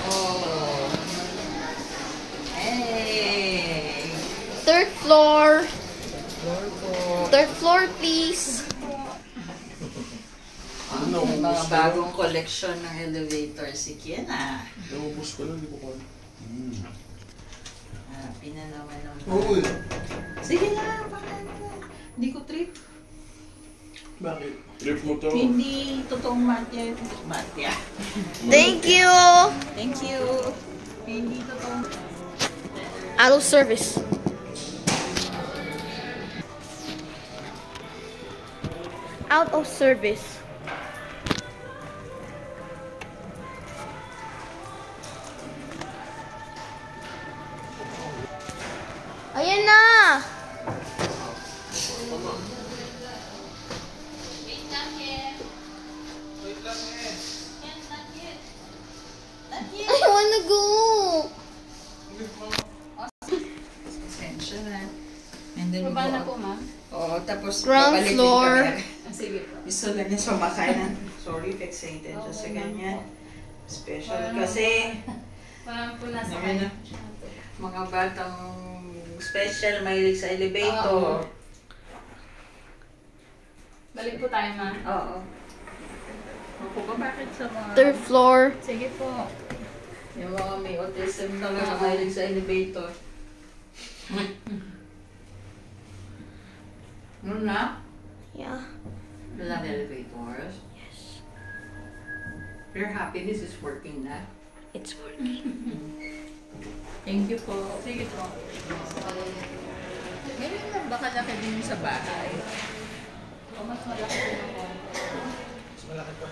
Oh. Hey. Third floor. Floor po. Third floor, please. May mga bagong collection ng elevator si Kiana. Naubos ko lang, hindi ko kaya. Happy na naman ng Oo. Sige na, bakit na. Hindi ko trip. Bakit? Trip mo to. Hindi totoong matya. Matya. Thank you. Thank you. Hindi totoong Out of service. Out of service. Ayan na. I wanna go. Pasensya na. And then Baba na po, ma'am. Oo, tapos Ground babalik din floor. kami. Sige po. Gusto lang niya sumakay na. Sorry, fixated siya sa ganyan. Special kasi Parang po nasa Naman na. Mga batang special mahilig sa elevator. Balik po tayo, ma'am. Oo. Ako ba bakit sa mga Third floor. Sige po. yung mga may autism talaga mahilig sa elevator? Ano na? Yeah. Walang elevators? Yes. We're happy this is working na. It's working. Thank you po. Sige po. Ngayon lang baka laki din sa bahay. O, mas malaki po ako. Mas malaki pa.